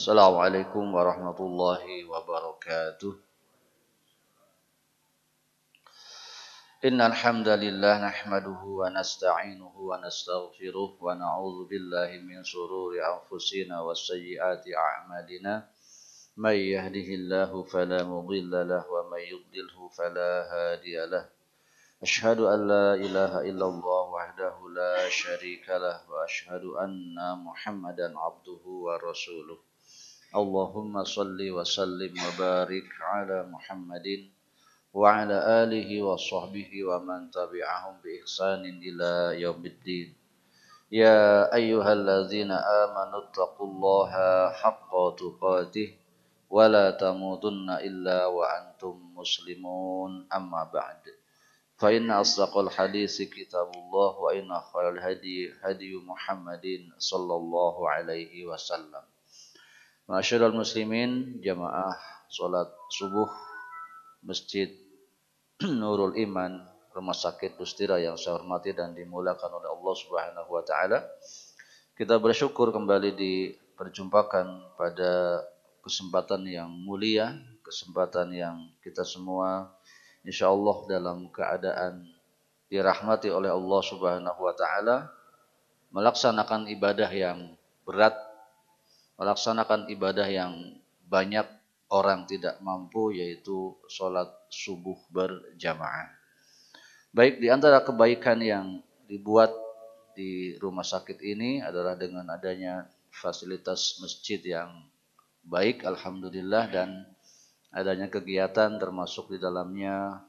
Assalamualaikum warahmatullahi wabarakatuh. Innal hamdalillah nahmaduhu wa nasta'inuhu wa nastaghfiruh wa na'udzu billahi min shururi anfusina wa sayyiati a'malina. May yahdihillahu fala mudilla lahu wa may yudlilhu fala hadiya lahu. Ashhadu an la ilaha illallah wahdahu la syarika lah wa ashhadu anna Muhammadan abduhu wa rasuluh. Allahumma salli wa sallim wa barik ala Muhammadin wa ala alihi wa sahbihi wa man tabi'ahum bi ihsanin ila yaumiddin. Ya ayyuhalladzina amanu taqullaha haqqa tuqatih wa la tamutunna illa wa antum muslimun amma ba'd. Fa inna asdaqal hadisi kitabullah wa inna khairal hadi Muhammadin sallallahu alaihi wasallam. Ma'asyiral muslimin, jamaah salat subuh Masjid Nurul Iman, Rumah Sakit Bustira yang saya hormati dan dimuliakan oleh Allah Subhanahu wa taala. Kita bersyukur kembali diperjumpakan pada kesempatan yang mulia, kesempatan yang kita semua insyaallah dalam keadaan dirahmati oleh Allah Subhanahu wa taala melaksanakan ibadah yang berat, melaksanakan ibadah yang banyak orang tidak mampu, yaitu sholat subuh berjamaah. Baik, di antara kebaikan yang dibuat di rumah sakit ini adalah dengan adanya fasilitas masjid yang baik, alhamdulillah, dan adanya kegiatan termasuk di dalamnya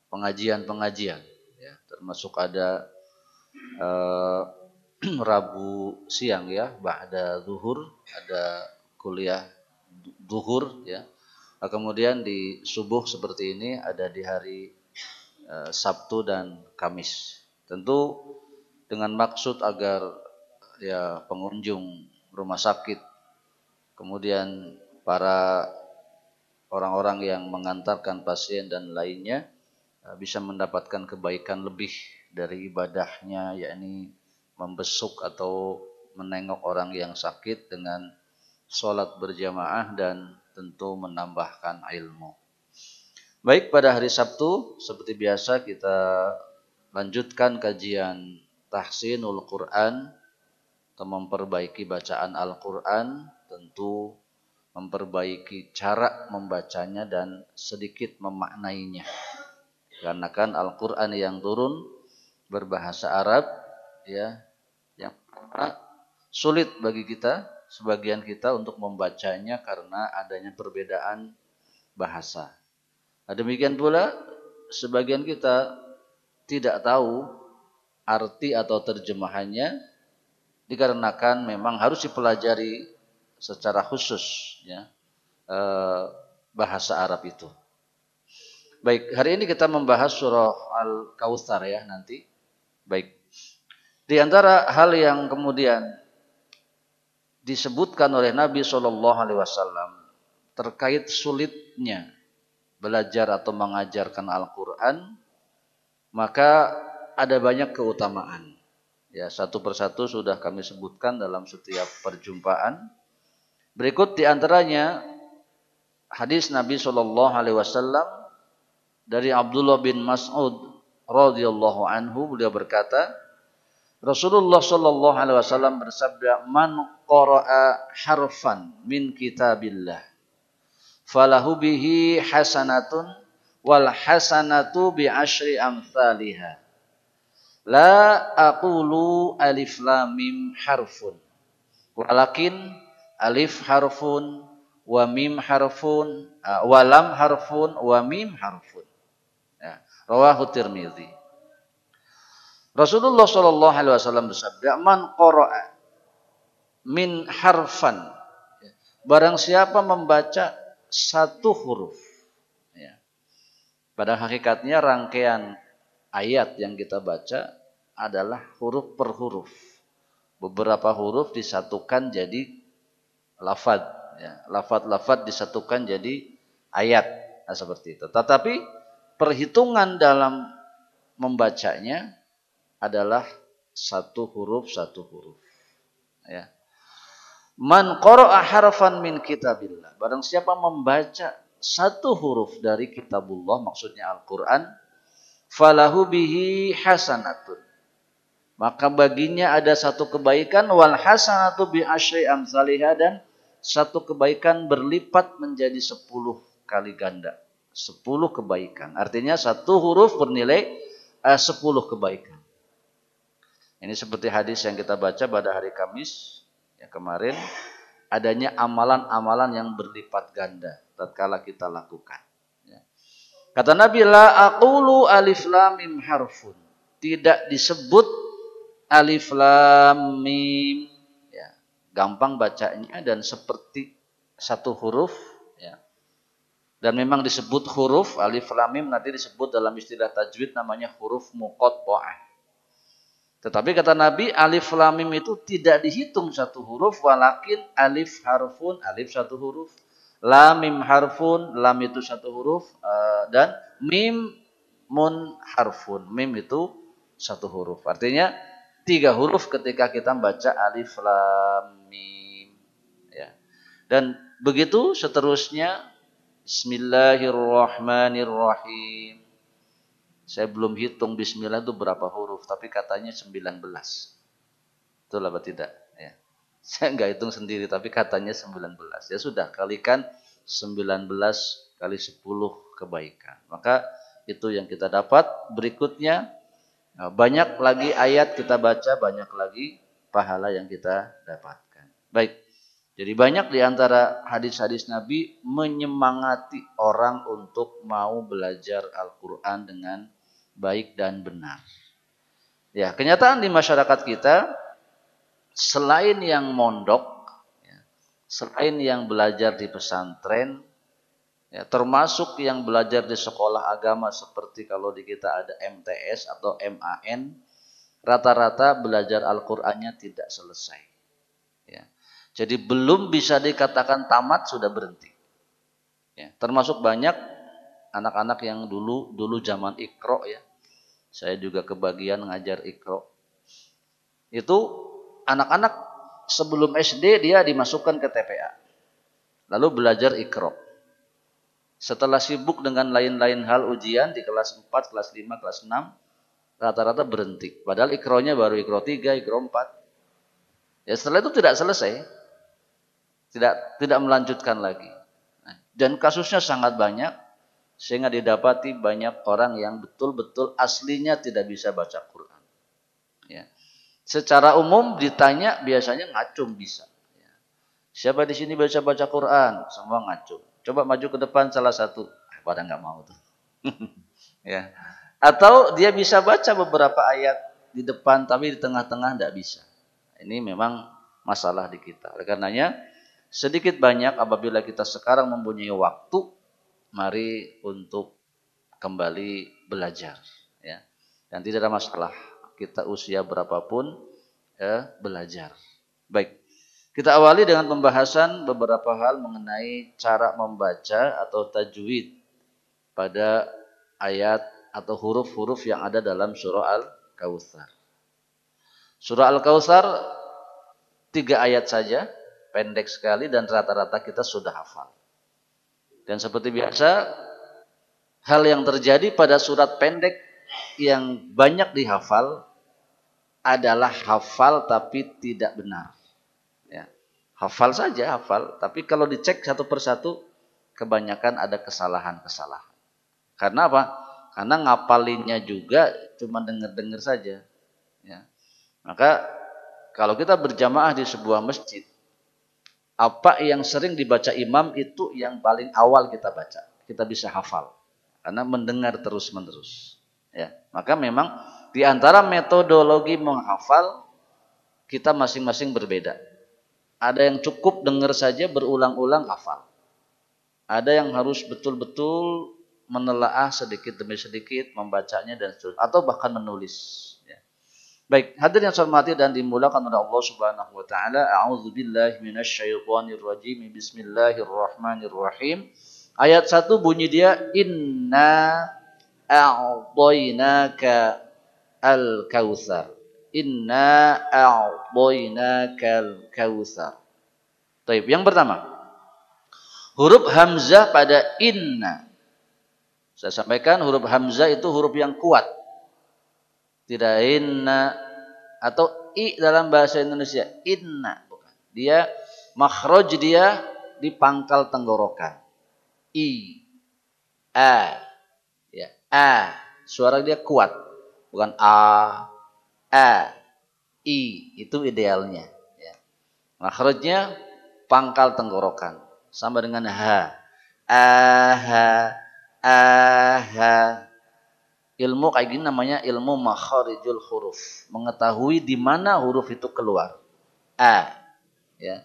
pengajian-pengajian, ya, termasuk ada Rabu siang ya, ba'da zuhur ada kuliah zuhur ya. Kemudian di subuh seperti ini ada di hari Sabtu dan Kamis. Tentu dengan maksud agar ya pengunjung rumah sakit, kemudian para orang-orang yang mengantarkan pasien dan lainnya bisa mendapatkan kebaikan lebih dari ibadahnya, yakni membesuk atau menengok orang yang sakit dengan sholat berjamaah dan tentu menambahkan ilmu. Baik, pada hari Sabtu seperti biasa kita lanjutkan kajian tahsinul Quran atau memperbaiki bacaan Al-Quran, tentu memperbaiki cara membacanya dan sedikit memaknainya. Karena kan Al-Quran yang turun berbahasa Arab, ya, yang sulit bagi kita, sebagian kita untuk membacanya karena adanya perbedaan bahasa. Demikian pula sebagian kita tidak tahu arti atau terjemahannya dikarenakan memang harus dipelajari secara khusus ya, bahasa Arab itu. Baik, hari ini kita membahas surah Al-Kautsar ya nanti. Baik. Di antara hal yang kemudian disebutkan oleh Nabi SAW terkait sulitnya belajar atau mengajarkan Al-Quran, maka ada banyak keutamaan. Ya, satu persatu sudah kami sebutkan dalam setiap perjumpaan. Berikut di antaranya hadis Nabi SAW dari Abdullah bin Mas'ud radhiyallahu anhu, beliau berkata, Rasulullah sallallahu alaihi wasallam bersabda, "Man qara'a harfan min kitabillah falahu bihi hasanatun wal hasanatu bi asyri amsalihha. La aqulu alif lam mim harfun, walakin alif harfun wa mim harfun wa lam harfun wa mim harfun." Ya, rawahu Tirmidzi. Rasulullah sallallahu alaihi wasallam bersabda, "Man qara'a min harfan." Barang siapa membaca satu huruf. Ya. Pada hakikatnya rangkaian ayat yang kita baca adalah huruf per huruf. Beberapa huruf disatukan jadi lafaz. Ya. Lafaz-lafaz disatukan jadi ayat. Nah, seperti itu. Tetapi perhitungan dalam membacanya adalah satu huruf. Ya. Man qara'a harfan min kitabillah. Barang siapa membaca satu huruf dari kitabullah, maksudnya Al-Quran, falahu bihi hasanatun. Maka baginya ada satu kebaikan, wal hasanatu bi asyri amsalihha, dan satu kebaikan berlipat menjadi 10 kali ganda. 10 kebaikan. Artinya satu huruf bernilai 10 kebaikan. Ini seperti hadis yang kita baca pada hari Kamis yang kemarin, adanya amalan-amalan yang berlipat ganda tatkala kita lakukan. Ya. Kata Nabi, la aqulu alif lam mim harfun. Tidak disebut alif lam mim. Ya. Gampang bacanya dan seperti satu huruf. Ya. Dan memang disebut huruf alif lam mim, nanti disebut dalam istilah tajwid namanya huruf muqatta'ah. Tetapi kata Nabi, alif lam mim itu tidak dihitung satu huruf, walakin alif harfun, alif satu huruf, lam mim harfun, lam itu satu huruf, dan mim mun harfun, mim itu satu huruf. Artinya 3 huruf ketika kita membaca alif lam mim. Ya. Dan begitu seterusnya, Bismillahirrahmanirrahim. Saya belum hitung bismillah itu berapa huruf, tapi katanya 19. Betul apa tidak? Ya. Saya nggak hitung sendiri, tapi katanya 19. Ya sudah, kalikan 19 kali 10 kebaikan. Maka itu yang kita dapat. Berikutnya, banyak lagi ayat kita baca, banyak lagi pahala yang kita dapatkan. Baik, jadi banyak di antara hadis-hadis Nabi menyemangati orang untuk mau belajar Al-Quran dengan baik dan benar. Ya, kenyataan di masyarakat kita, selain yang mondok, ya, selain yang belajar di pesantren, ya, termasuk yang belajar di sekolah agama seperti kalau di kita ada MTS atau MAN, rata-rata belajar Al-Qur'annya tidak selesai. Ya. Jadi belum bisa dikatakan tamat sudah berhenti. Ya, termasuk banyak anak-anak yang dulu zaman Iqra, ya. Saya juga kebagian ngajar Iqra. Itu anak-anak sebelum SD dia dimasukkan ke TPA. Lalu belajar Iqra. Setelah sibuk dengan lain-lain hal ujian di kelas 4, kelas 5, kelas 6, rata-rata berhenti. Padahal Iqra-nya baru Iqra 3, Iqra 4. Ya, setelah itu tidak selesai. Tidak melanjutkan lagi. Dan kasusnya sangat banyak, sehingga didapati banyak orang yang betul-betul aslinya tidak bisa baca Quran. Ya. Secara umum ditanya biasanya ngacung bisa. Ya. Siapa di sini bisa baca Quran? Semua ngacung. Coba maju ke depan salah satu, pada nggak mau tuh. Ya. Atau dia bisa baca beberapa ayat di depan, tapi di tengah-tengah tidak bisa. Ini memang masalah di kita. Oleh karenanya, sedikit banyak apabila kita sekarang mempunyai waktu, mari untuk kembali belajar, ya. Dan tidak ada masalah kita usia berapapun, belajar. Baik, kita awali dengan pembahasan beberapa hal mengenai cara membaca atau tajwid pada ayat atau huruf-huruf yang ada dalam surah Al-Kautsar. Surah Al-Kautsar 3 ayat saja, pendek sekali dan rata-rata kita sudah hafal. Dan seperti biasa, hal yang terjadi pada surat pendek yang banyak dihafal adalah hafal tapi tidak benar. Ya. Hafal saja, hafal. Tapi kalau dicek satu persatu, kebanyakan ada kesalahan-kesalahan. Karena apa? Karena ngapalinnya juga cuma dengar-dengar saja. Ya. Maka kalau kita berjamaah di sebuah masjid, apa yang sering dibaca imam itu yang paling awal kita baca. Kita bisa hafal. Karena mendengar terus-menerus. Ya. Maka memang di antara metodologi menghafal, kita masing-masing berbeda. Ada yang cukup dengar saja berulang-ulang hafal. Ada yang harus betul-betul menelaah sedikit demi sedikit, membacanya dan seterusnya. Atau bahkan menulis. Baik, hadirin yang saya hormati dan dimulakan oleh Allah Subhanahu wa taala. A'udzubillahi minasyaitonir rajim. Bismillahirrahmanirrahim. Ayat 1 bunyi dia, inna a'tainaka al-kautsar. Inna a'tainaka al-kautsar. Taib. Yang pertama, huruf hamzah pada inna. Saya sampaikan huruf hamzah itu huruf yang kuat. Tidak inna atau i dalam bahasa Indonesia. Inna. Bukan. Dia makhraj dia di pangkal tenggorokan. I. A. Ya. A. Suara dia kuat. Bukan a. A. I. Itu idealnya. Ya. Makhrajnya pangkal tenggorokan. Sama dengan ha. Aha. Aha. Ilmu kayak gini namanya ilmu makharijul huruf. Mengetahui di mana huruf itu keluar. A. Ya.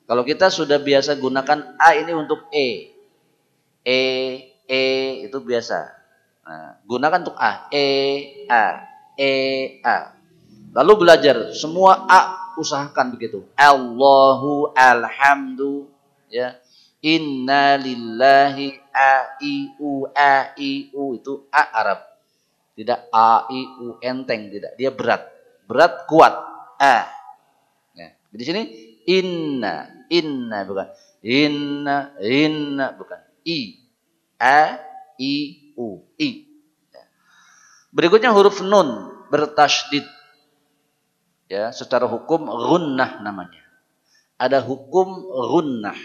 Kalau kita sudah biasa gunakan A ini untuk E. E itu biasa. Nah, gunakan untuk A. A. A. Lalu belajar semua A usahakan begitu. Allahu alhamdu ya. Inna lillahi a i u itu A Arab. Tidak a i u enteng, tidak. Dia berat. Berat kuat. A. Ya. Di sini inna bukan. Inna bukan. I. A i u i. Ya. Berikutnya huruf nun bertasydid. Ya, secara hukum gunnah namanya. Ada hukum gunnah.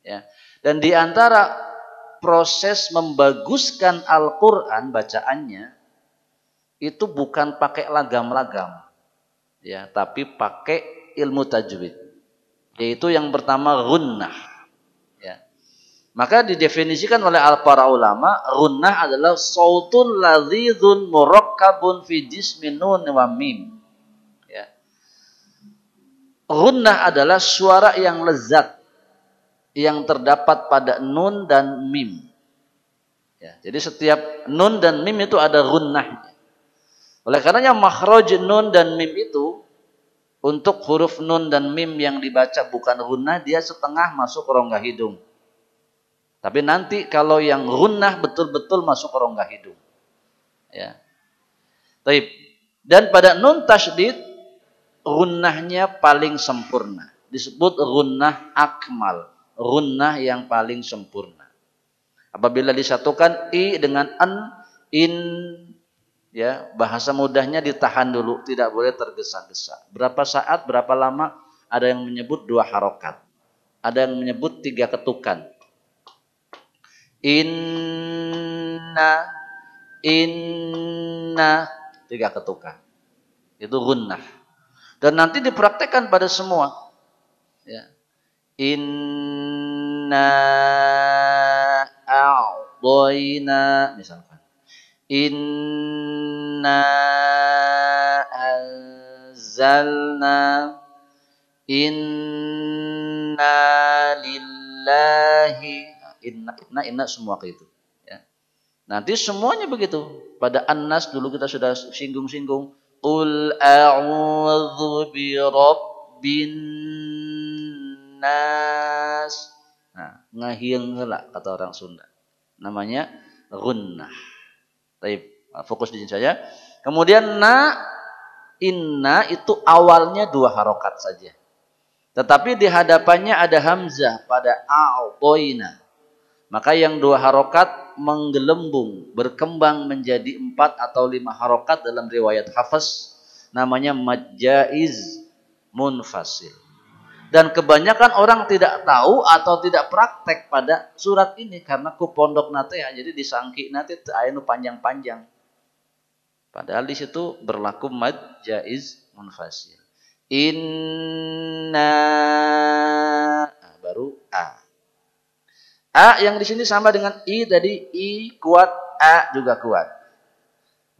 Ya. Dan di antara proses membaguskan Al-Qur'an bacaannya itu bukan pakai lagam-lagam. Ya, tapi pakai ilmu tajwid. Yaitu yang pertama gunnah. Ya. Maka didefinisikan oleh para ulama, gunnah adalah sautun ladzizun murakkabun fi jismin nun wa mim. Gunnah adalah suara yang lezat yang terdapat pada nun dan mim. Ya, jadi setiap nun dan mim itu ada gunnahnya. Oleh karenanya makhraj nun dan mim itu untuk huruf nun dan mim yang dibaca bukan gunnah, dia setengah masuk ke rongga hidung. Tapi nanti kalau yang gunnah betul-betul masuk ke rongga hidung. Ya. Taib. Dan pada nun tasydid gunnahnya paling sempurna. Disebut gunnah akmal. Gunnah yang paling sempurna. Apabila disatukan i dengan an, in, ya bahasa mudahnya ditahan dulu, tidak boleh tergesa-gesa. Berapa saat, berapa lama? Ada yang menyebut 2 harokat. Ada yang menyebut 3 ketukan. Inna 3 ketukan. Itu gunnah. Dan nanti dipraktekkan pada semua. Ya. Inna a'dhaina misalkan. Inna anzalna. Inna lillahi. Inna semua ke itu. Ya. Nanti semuanya begitu. Pada An-Nas dulu kita sudah singgung-singgung. Qul a'udzu birabbin nas. Nah, ngahieng heula kata orang Sunda. Namanya gunnah. Baik, fokus di sini saja. Kemudian inna itu awalnya 2 harokat saja. Tetapi di hadapannya ada hamzah pada a'dhaina. Maka yang 2 harokat menggelembung, berkembang menjadi 4 atau 5 harokat dalam riwayat Hafs, namanya majjaiz munfasil. Dan kebanyakan orang tidak tahu atau tidak praktek pada surat ini karena ku pondok nate ya, jadi disangki nate anu panjang-panjang. Padahal di situ berlaku majjaiz munfasil. Inna baru a. A yang di sini sama dengan I tadi, I kuat, A juga kuat.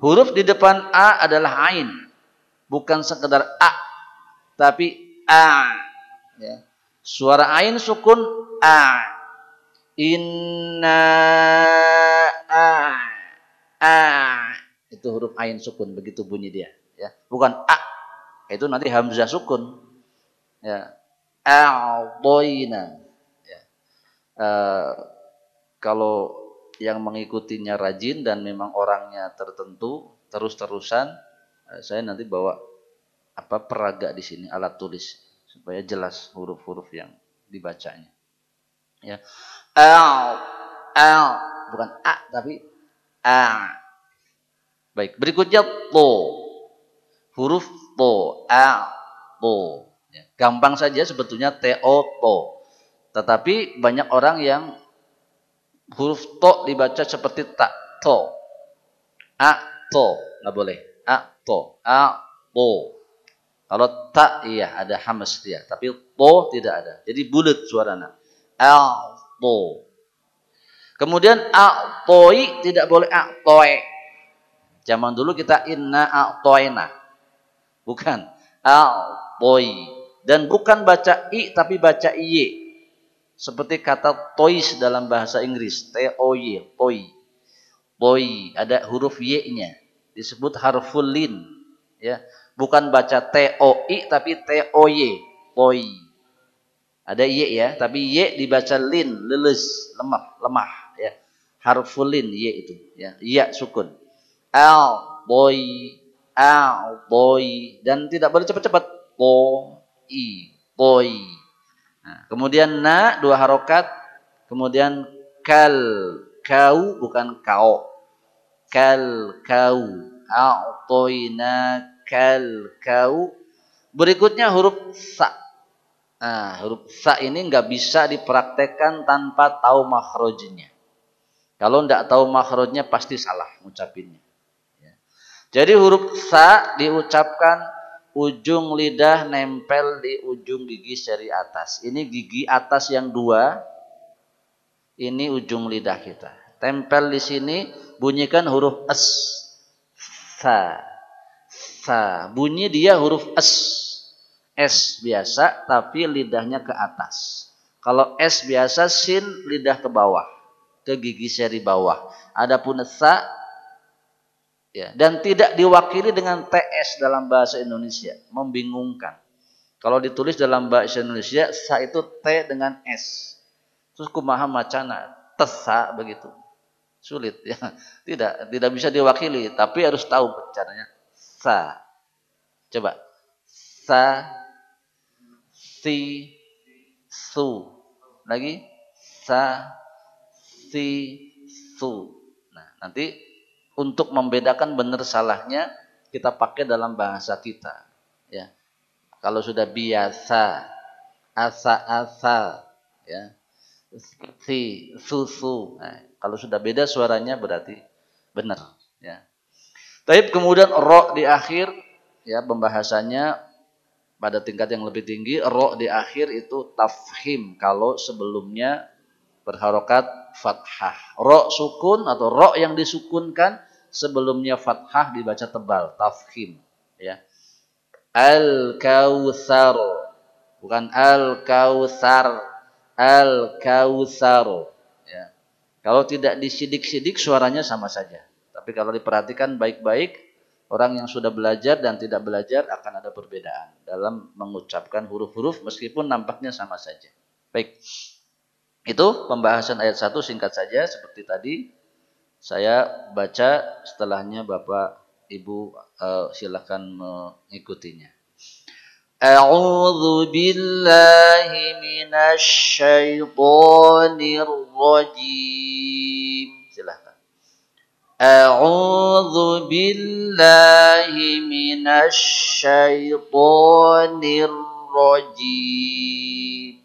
Huruf di depan A adalah ain. Bukan sekedar A, tapi A. Ya. Suara ain sukun A. Inna A. Itu huruf ain sukun, begitu bunyi dia. Ya. Bukan A. Itu nanti hamzah sukun. Ya. A'dhaina. Kalau yang mengikutinya rajin dan memang orangnya tertentu terus-terusan, saya nanti bawa peraga di sini, alat tulis supaya jelas huruf-huruf yang dibacanya. Ya. Al, bukan a tapi a. Baik, berikutnya to. Huruf to, to. Ya, gampang saja sebetulnya to. Tetapi banyak orang yang huruf to dibaca seperti tak to. To, nggak boleh. To, to. Kalau tak iya ada hamas dia, tapi to tidak ada. Jadi bulat suaranya. To. Kemudian a'toi tidak boleh a'toe. Zaman dulu kita inna a'toina. Bukan. A'toi. Dan bukan baca i tapi baca iye. Seperti kata toys dalam bahasa Inggris. T-O-Y. Toy. Toy. Ada huruf y-nya. Disebut harful lin. Ya. Bukan baca T-O-I tapi T-O-Y. Toy. Ada y ya. Tapi y dibaca lin. Leles. Lemah. Ya. Harful lin y itu. Ya. Ya sukun. Boy. Dan tidak boleh cepat-cepat. Boy. Nah, kemudian na 2 harokat, kemudian kau bukan kau, kau, a'toina kau. Berikutnya huruf sa. Nah, huruf sa ini nggak bisa dipraktekkan tanpa tahu makhrajnya. Kalau nggak tahu makhrajnya pasti salah ngucapinnya. Ya. Jadi huruf sa diucapkan ujung lidah nempel di ujung gigi seri atas. Ini gigi atas yang 2. Ini ujung lidah kita. Tempel di sini, bunyikan huruf s. Sa. Bunyi dia huruf s. S biasa tapi lidahnya ke atas. Kalau S biasa sin lidah ke bawah, ke gigi seri bawah. Adapun sa ya, dan tidak diwakili dengan TS dalam bahasa Indonesia, membingungkan. Kalau ditulis dalam bahasa Indonesia, sa itu T dengan S. Terus kumaha macana, tesa begitu. Sulit ya. Tidak bisa diwakili, tapi harus tahu caranya. Sa. Coba. Sa, si, su. Lagi. Sa, si, su. Nah, nanti untuk membedakan benar salahnya kita pakai dalam bahasa kita. Ya. Kalau sudah biasa, asa, ya, si, susu. Nah, kalau sudah beda suaranya berarti benar. Ya. Tapi kemudian ro di akhir, ya pembahasannya pada tingkat yang lebih tinggi. Ro di akhir itu tafhim kalau sebelumnya berharokat fathah. Ro sukun atau ro yang disukunkan sebelumnya fathah dibaca tebal, tafhim. Ya. Al-Kautsar, bukan Al-Kautsar, Al-Kautsar. Ya. Kalau tidak disidik-sidik suaranya sama saja. Tapi kalau diperhatikan baik-baik, orang yang sudah belajar dan tidak belajar akan ada perbedaan dalam mengucapkan huruf-huruf meskipun nampaknya sama saja. Baik. Itu pembahasan ayat 1 singkat saja seperti tadi. Saya baca, setelahnya Bapak Ibu silakan mengikutinya. A'udzu billahi minasy syaithanir rajim. Silakan. A'udzu billahi minasy syaithanir rajim.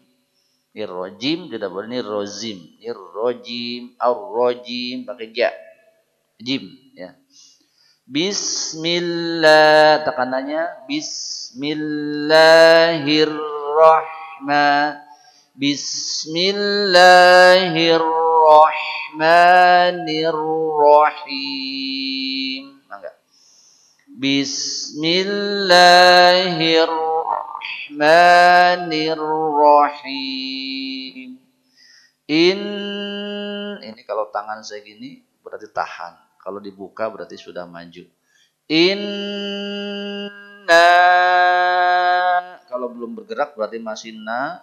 Nirrojim tidak boleh nirrozim. Nirrojim, ar-rojim pakai ja. Jim ya. Bismillah, tekanannya Bismillahirrahmanirrahim. Enggak. Bismillahirrahmanirrahim. Ini kalau tangan saya gini berarti tahan. Kalau dibuka berarti sudah maju. Inna, kalau belum bergerak berarti masih na.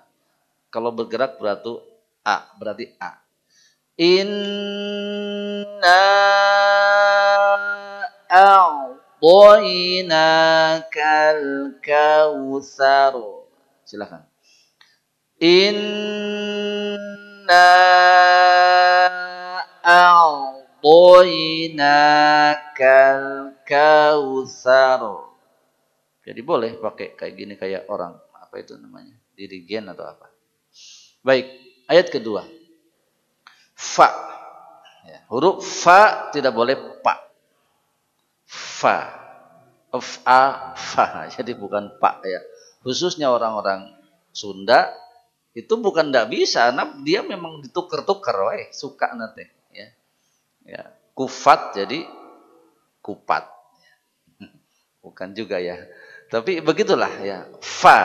Kalau bergerak berarti a. Inna a'tainakal kautsar. Silakan. Inna a'toinakal kautsar. Jadi boleh pakai kayak gini kayak orang apa itu namanya? Dirigen atau apa. Baik, ayat kedua. Fa. Ya, huruf fa tidak boleh pa. Fa. Fa. Fa. Jadi bukan pa ya. Khususnya orang-orang Sunda itu bukan tidak bisa, nah, dia memang ditukar-tukar, suka nanti, ya. Ya, kufat jadi kupat, bukan juga ya. Tapi begitulah ya. Fa,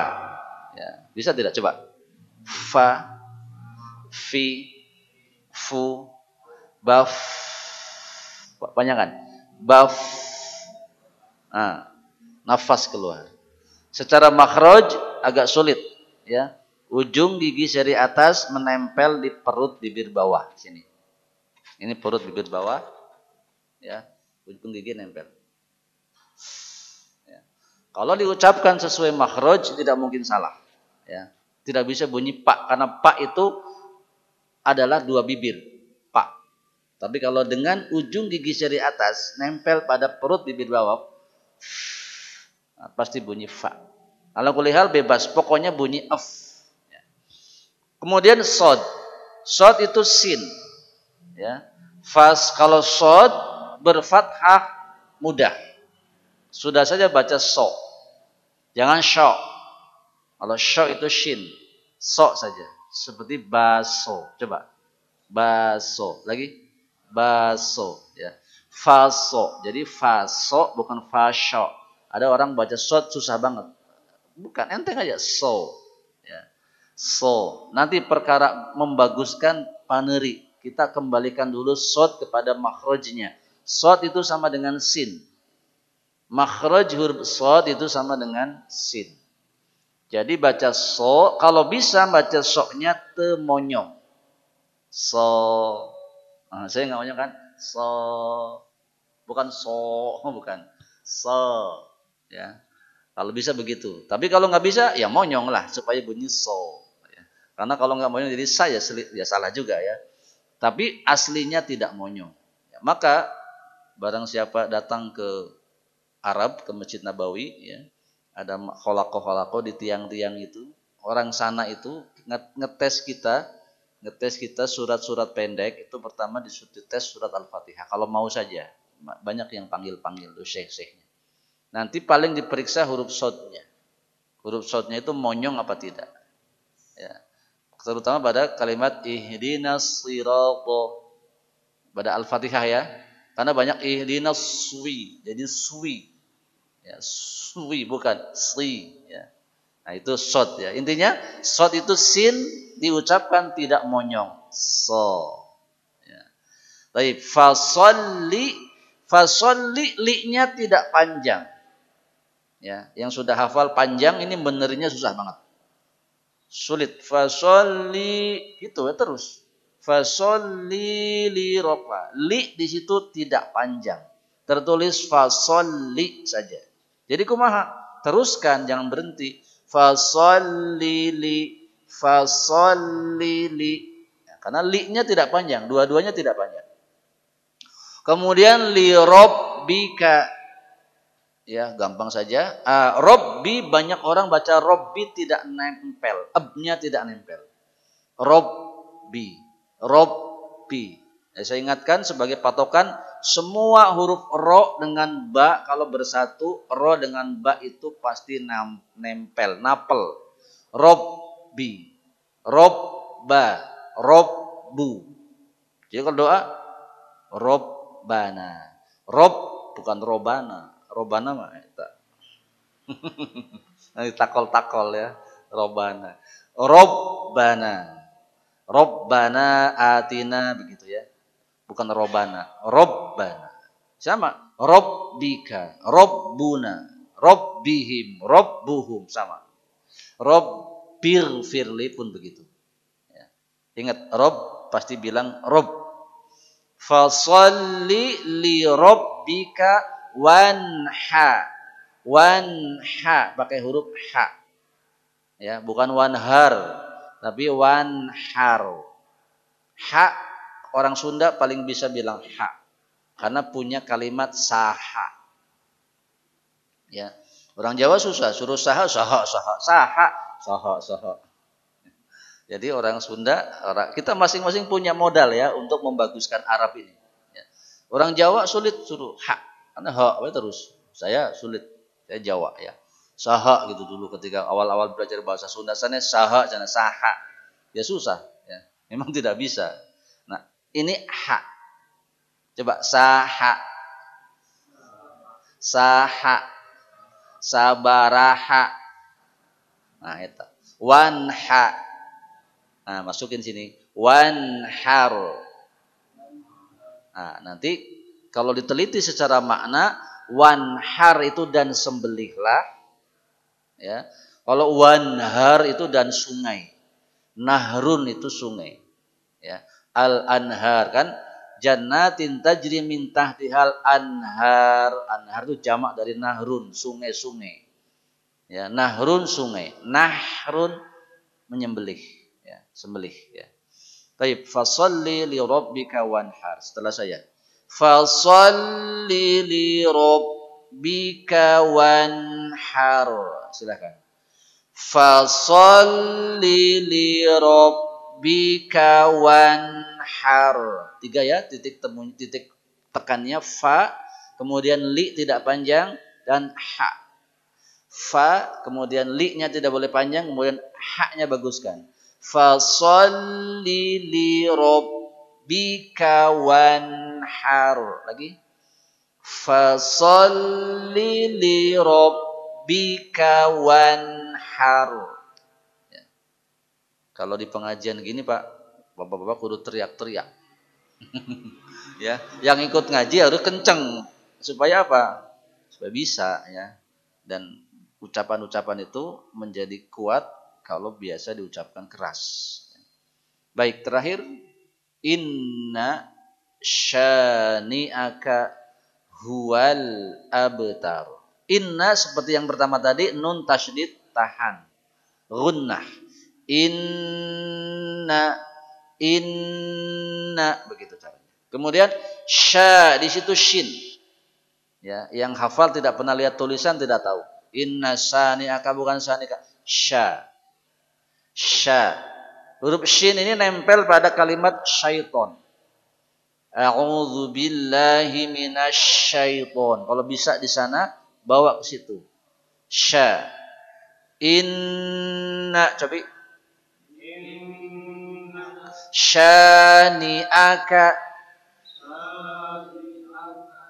ya. Bisa tidak coba? Fa, fi, fu, baf, panjangan, baf, nafas keluar. Secara makhraj agak sulit, ya. Ujung gigi seri atas menempel di perut bibir bawah sini. Ini perut bibir bawah, ya. Ujung gigi nempel. Ya. Kalau diucapkan sesuai makhraj tidak mungkin salah, ya. Tidak bisa bunyi pak karena pak itu adalah dua bibir, pak. Tapi kalau dengan ujung gigi seri atas nempel pada perut bibir bawah, pasti bunyi fa. Kalau kulihal bebas, pokoknya bunyi af. Kemudian sod. Sod itu sin. Ya. Fas kalau sod berfathah mudah. Sudah saja baca so. Jangan syo. Kalau syo itu shin. So saja. Seperti baso. Coba. Baso. Lagi. Baso. Ya. Faso. Jadi faso bukan fasyo. Ada orang baca sod susah banget. Bukan, enteng aja. So. Ya. So, nanti perkara membaguskan paneri, kita kembalikan dulu sod kepada makhrajnya. Sod itu sama dengan sin. Makhraj huruf sod itu sama dengan sin. Jadi baca so, kalau bisa baca so-nya temonyong. So, saya nggak monyong kan? So, bukan so, bukan. So, ya. Kalau bisa begitu. Tapi kalau nggak bisa, ya monyong lah supaya bunyi so. Karena kalau nggak monyong jadi saya ya salah juga ya. Tapi aslinya tidak monyong. Ya, maka barang siapa datang ke Arab, ke Masjid Nabawi, ya, ada kholako-kholako di tiang-tiang itu, orang sana itu ngetes kita surat-surat pendek itu pertama dites surat Al-Fatihah. Kalau mau saja, banyak yang panggil-panggil tuh syekh-syekhnya. Nanti paling diperiksa huruf sodnya. Huruf sodnya itu monyong apa tidak. Ya. Terutama pada kalimat ihdinas sirata pada Al-Fatihah ya. Karena banyak ihdinas swi, jadi swi. Ya, swi bukan sri ya. Nah, itu sod ya. Intinya sod itu sin diucapkan tidak monyong. So. Ya. Baik, fasolli li-nya tidak panjang. Ya, yang sudah hafal panjang ini benerinya susah banget. Sulit. Fasolli itu ya terus. Fasolli li roba. Li di situ tidak panjang. Tertulis fasolli saja. Jadi kumaha? Teruskan, jangan berhenti. Fasolli li. Fasolli li. Ya, karena li-nya tidak panjang. Dua-duanya tidak panjang. Kemudian li robbika. Ya, gampang saja. Robbi, banyak orang baca Robbi tidak nempel. Nya tidak nempel. Robbi. Robbi. Ya, saya ingatkan sebagai patokan, semua huruf ro dengan ba kalau bersatu, ro dengan ba itu pasti nempel, napel. Robbi. Robba. Robbu. Jadi kalau doa, Robbana. Rob bukan robana. Robana mah eta. Nanti takol-takol ya. Robana. Robbana. Robbana atina begitu ya. Bukan robana. Robbana. Sama. Robbika. Robbuna. Robbihim. Robbuhum. Sama. Robbir firli pun begitu. Ya. Ingat. Rob pasti bilang Rob. Fasalli li robbika wanha. Wanha pakai huruf ha. Ya, bukan wanhar. tapi wanhar. Ha, orang Sunda paling bisa bilang ha, karena punya kalimat saha. Ya, orang Jawa susah, suruh saha, saha, saha, saha, saha, saha. Jadi orang Sunda, kita masing-masing punya modal ya untuk membaguskan Arab ini. Ya. Orang Jawa sulit suruh ha, karena ha terus. Saya sulit, saya Jawa ya. Saha gitu dulu ketika awal-awal belajar bahasa Sunda, sana saha, sana saha. Ya susah, ya. Memang tidak bisa. Nah, ini ha. Coba saha, saha, sabaraha. Nah, itu. Wanha. Nah, masukin sini. Wanhar. Nah, nanti kalau diteliti secara makna, wanhar itu dan sembelihlah. Ya. Kalau wanhar itu dan sungai. Nahrun itu sungai. Ya. Al-anhar kan jannatin tajri min tahtihal anhar. Anhar itu jamak dari nahrun, sungai-sungai. Ya, nahrun sungai. Nahrun menyembelih. Ya, sembelih ya. Baik, fasholli li rabbika wanhar. Setelah saya. Fasholli li rabbika wanhar. Silakan. Fasholli li rabbika wanhar. 3 ya, titik tekannya fa, kemudian li tidak panjang dan ha. Fa, kemudian li-nya tidak boleh panjang, kemudian ha-nya baguskan. Fasholli li rabbika wanhar. Lagi. Fasholli li rabbika wanhar. Ya. Kalau di pengajian gini Pak, bapak-bapak kudu teriak-teriak. Ya, yang ikut ngaji harus kenceng. Supaya apa? Supaya bisa ya. Dan ucapan-ucapan itu menjadi kuat kalau biasa diucapkan keras. Baik, terakhir inna syani'aka huwal abtar. Inna seperti yang pertama tadi nun tasydid tahan. Gunnah. Inna begitu caranya. Kemudian sya di situ shin. Ya, yang hafal tidak pernah lihat tulisan tidak tahu. Inna syani'aka bukan syani'aka. Sya. Sya. Huruf shin ini nempel pada kalimat syaiton. A'udzu billahi minasy syaiton. Kalau bisa di sana bawa ke situ. Sya. Inna coba. Syani'aka.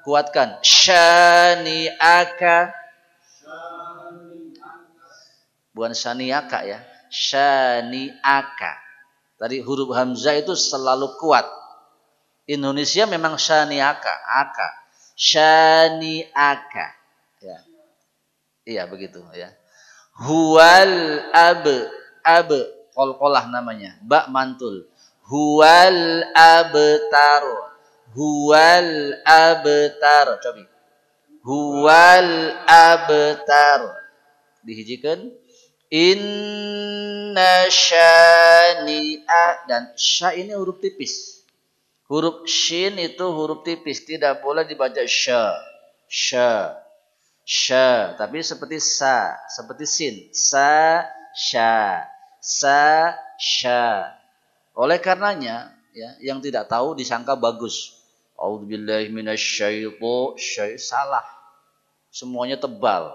Kuatkan. Syani'aka. Bukan syani'aka ya. Syani'aka. Tadi huruf hamzah itu selalu kuat. Indonesia memang syani'aka. Aka. Syani'aka. Ya. Iya begitu ya. Huwal qalqalah namanya. Ba mantul. Huwal abtar. Huwal abtar. Coba. Huwal abtar. Dihijikan. Inna syani'a. Dan sya ini huruf tipis. Huruf shin itu huruf tipis. Tidak boleh dibaca sya. Sya. Sya. Tapi seperti sa. Seperti sin. Sa, sya. Sa, sya. Oleh karenanya, ya, yang tidak tahu disangka bagus. A'udzubillahi minasyaitonir salah. Semuanya tebal.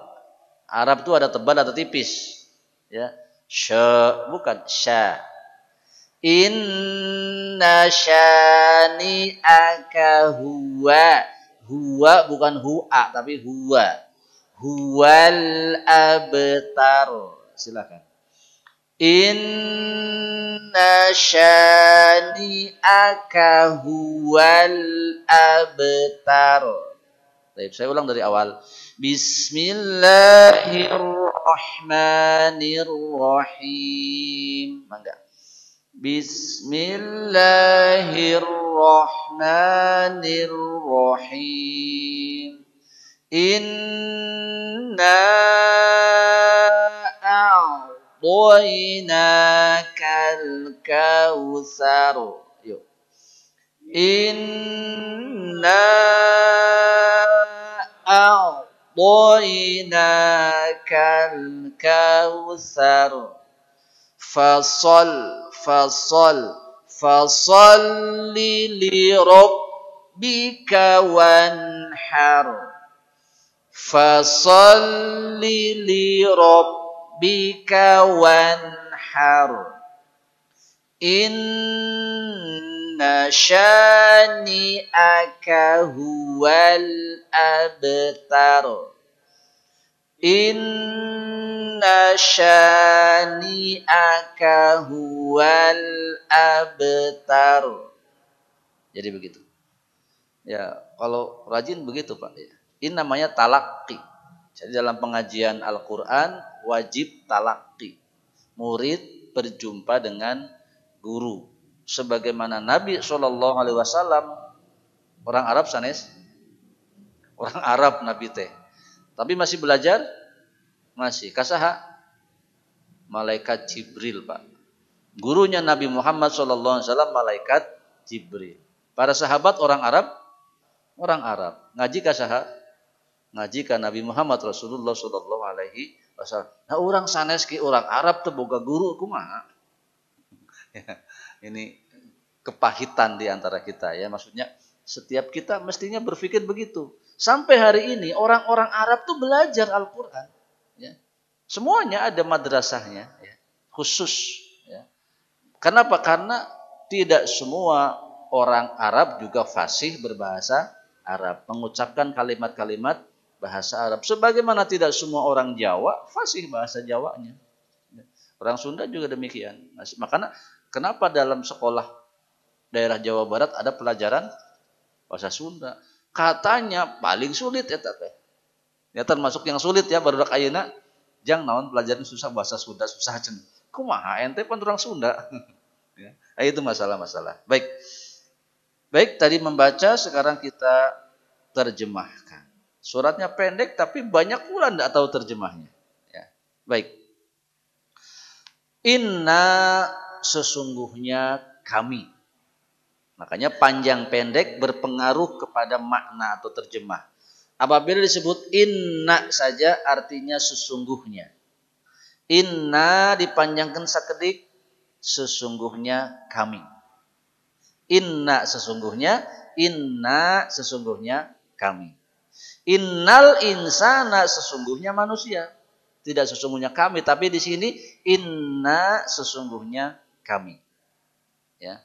Arab itu ada tebal ada tipis. Ya. Sya bukan sya. Inna syani'aka huwa. Huwa bukan hu'a tapi huwa. Huwal abtar. Silakan. Inna syani'aka huwal abtar. Baik, saya ulang dari awal. Bismillahirrahmanirrahim. Mangga. Bismillahirrahmanirrahim. Inna a'tainaka الكوثر. Yuk. Inna a'tainakal kautsar. Fasalli li rabbika wanhar. Fasalli li rabbika wanhar. Inna syani'aka huwal abtar. Inna syani'aka huwal abtar. Jadi begitu. Ya, kalau rajin begitu Pak. Ini namanya talaqi. Jadi dalam pengajian Al-Quran wajib talaqi. Murid berjumpa dengan guru. Sebagaimana Nabi SAW orang Arab sanes, orang Arab Nabi teh. Tapi masih belajar, masih kasaha malaikat Jibril Pak. Gurunya Nabi Muhammad SAW malaikat Jibril. Para sahabat orang Arab, ngaji kasaha, ngaji ka Nabi Muhammad Rasulullah SAW. Nah orang sanes ki orang Arab teh boga guru kumaha? Ya, ini kepahitan di antara kita ya, maksudnya setiap kita mestinya berpikir begitu. Sampai hari ini orang-orang Arab tuh belajar Al-Quran ya. Semuanya ada madrasahnya ya, khusus ya. Kenapa? Karena tidak semua orang Arab juga fasih berbahasa Arab, mengucapkan kalimat-kalimat bahasa Arab. Sebagaimana tidak semua orang Jawa fasih bahasa Jawanya. Orang Sunda juga demikian. Makanya kenapa dalam sekolah daerah Jawa Barat ada pelajaran bahasa Sunda? Katanya paling sulit ya teh. Ya termasuk yang sulit ya baru ayeuna jang naon pelajaran susah bahasa Sunda susah cenah. Kumaha ente pun orang Sunda. Ya, itu masalah-masalah. Baik. Baik, tadi membaca, sekarang kita terjemahkan. Suratnya pendek tapi banyak pula enggak tahu terjemahnya. Ya. Baik. Inna sesungguhnya kami. Makanya panjang pendek berpengaruh kepada makna atau terjemah. Apabila disebut inna saja artinya sesungguhnya. Inna dipanjangkan sakedik, sesungguhnya kami. Inna sesungguhnya kami. Innal insana sesungguhnya manusia. Tidak sesungguhnya kami, tapi di sini inna sesungguhnya kami. Ya.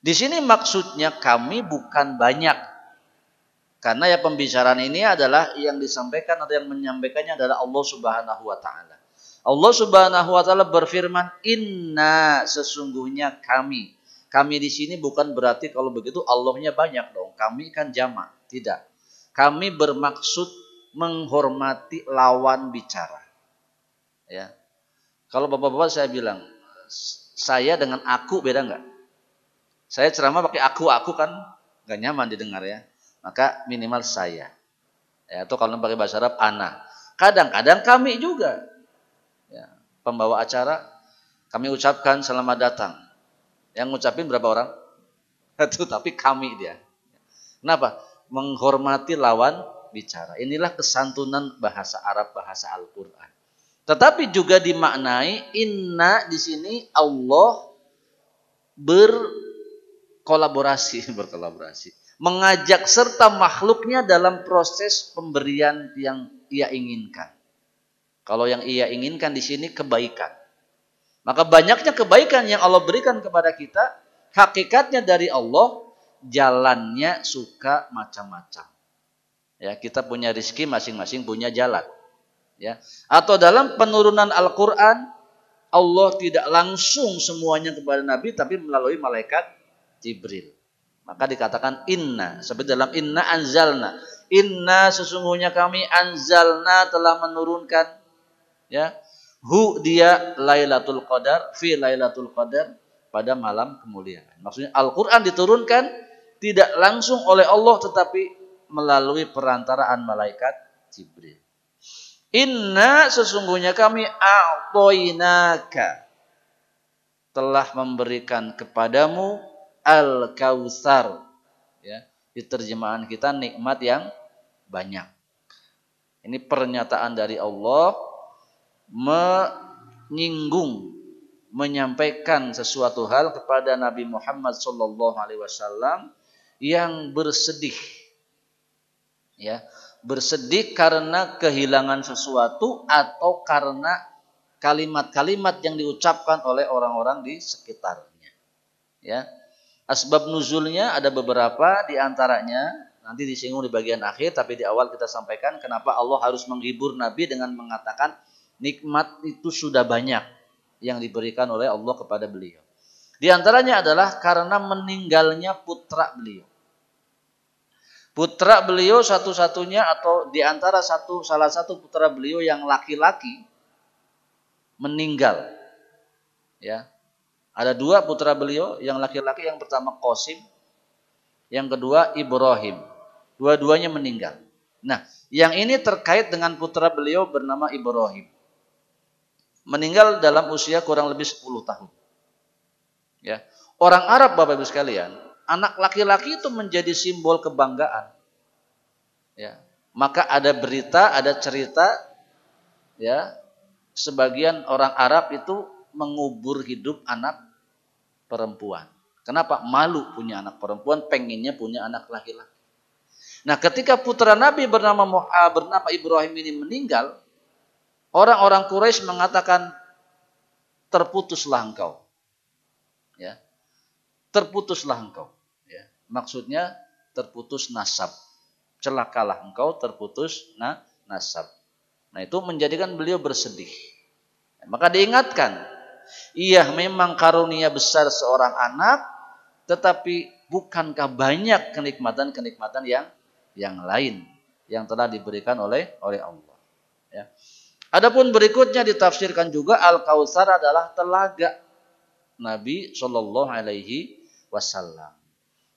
Di sini maksudnya kami bukan banyak. Karena ya pembicaraan ini adalah yang disampaikan atau yang menyampaikannya adalah Allah Subhanahu wa taala. Allah Subhanahu wa taala berfirman, "Inna sesungguhnya kami." Kami di sini bukan berarti kalau begitu Allahnya banyak dong. Kami kan jamak, tidak. Kami bermaksud menghormati lawan bicara. Ya. Kalau bapak-bapak saya bilang, saya dengan aku beda enggak? Saya ceramah pakai aku kan enggak nyaman didengar ya. Maka minimal saya. Ya, atau kalau pakai bahasa Arab ana. Kadang-kadang kami juga. Ya, pembawa acara kami ucapkan selamat datang. Yang ngucapin berapa orang? Satu, tapi kami dia. Kenapa? Menghormati lawan bicara. Inilah kesantunan bahasa Arab, bahasa Al-Quran. Tetapi juga dimaknai inna di sini Allah berkolaborasi, mengajak serta makhluknya dalam proses pemberian yang ia inginkan. Kalau yang ia inginkan di sini kebaikan. Maka banyaknya kebaikan yang Allah berikan kepada kita, hakikatnya dari Allah, jalannya suka macam-macam. Ya, kita punya rezeki masing-masing punya jalan. Ya. Atau dalam penurunan Al-Quran, Allah tidak langsung semuanya kepada Nabi, tapi melalui malaikat Jibril. Maka dikatakan inna. Seperti dalam inna anzalna. Inna sesungguhnya kami anzalna telah menurunkan. Ya. Hu dia Lailatul Qadar. Fi Lailatul Qadar. Pada malam kemuliaan. Maksudnya Al-Quran diturunkan tidak langsung oleh Allah, tetapi melalui perantaraan malaikat Jibril. Inna sesungguhnya kami a'toinaka. telah memberikan kepadamu Al-Kautsar. Ya, di terjemahan kita nikmat yang banyak. Ini pernyataan dari Allah menyinggung, menyampaikan sesuatu hal kepada Nabi Muhammad SAW yang bersedih, ya, bersedih karena kehilangan sesuatu atau karena kalimat-kalimat yang diucapkan oleh orang-orang di sekitarnya. Ya, asbab nuzulnya ada beberapa, di antaranya nanti disinggung di bagian akhir, tapi di awal kita sampaikan kenapa Allah harus menghibur Nabi dengan mengatakan nikmat itu sudah banyak yang diberikan oleh Allah kepada beliau. Di antaranya adalah karena meninggalnya putra beliau. Putra beliau satu-satunya atau di antara salah satu putra beliau yang laki-laki meninggal. Ya. Ada dua putra beliau yang laki-laki, yang pertama Qasim, yang kedua Ibrahim. Dua-duanya meninggal. Nah, yang ini terkait dengan putra beliau bernama Ibrahim. Meninggal dalam usia kurang lebih 10 tahun. Ya. Orang Arab, Bapak Ibu sekalian, anak laki-laki itu menjadi simbol kebanggaan. Ya. Maka ada berita, ada cerita, ya, sebagian orang Arab itu mengubur hidup anak perempuan. Kenapa? Malu punya anak perempuan, pengennya punya anak laki-laki. Nah, ketika putra Nabi bernama Ibrahim ini meninggal, orang-orang Quraisy mengatakan, terputuslah engkau. Ya. Terputuslah engkau. Ya. Maksudnya terputus nasab. Celakalah engkau, terputus nasab. Nah, itu menjadikan beliau bersedih. Maka diingatkan, iya memang karunia besar seorang anak, tetapi bukankah banyak kenikmatan-kenikmatan yang lain yang telah diberikan oleh Allah. Ya. Adapun berikutnya ditafsirkan juga Al-Kautsar adalah telaga Nabi Shallallahu Alaihi Wasallam.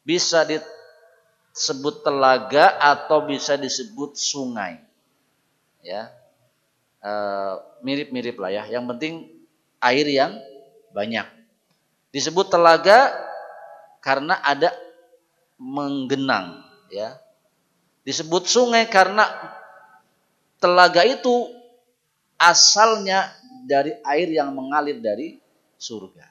Bisa disebut telaga atau bisa disebut sungai. Ya, mirip-mirip lah ya. Yang penting air yang banyak. Disebut telaga karena ada menggenang. Ya. Disebut sungai karena telaga itu asalnya dari air yang mengalir dari surga.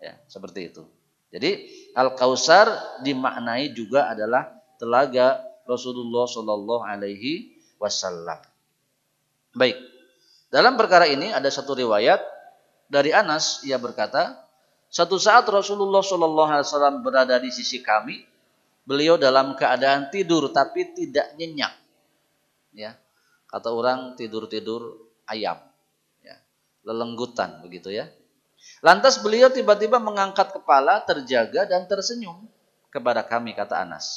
Ya, seperti itu. Jadi Al-Kautsar dimaknai juga adalah telaga Rasulullah Shallallahu Alaihi Wasallam. Baik, dalam perkara ini ada satu riwayat dari Anas, ia berkata, satu saat Rasulullah Shallallahu Alaihi Wasallam berada di sisi kami, beliau dalam keadaan tidur tapi tidak nyenyak. Ya, kata orang tidur-tidur ayam, ya, lelenggutan begitu ya. Lantas beliau tiba-tiba mengangkat kepala, terjaga dan tersenyum kepada kami, kata Anas.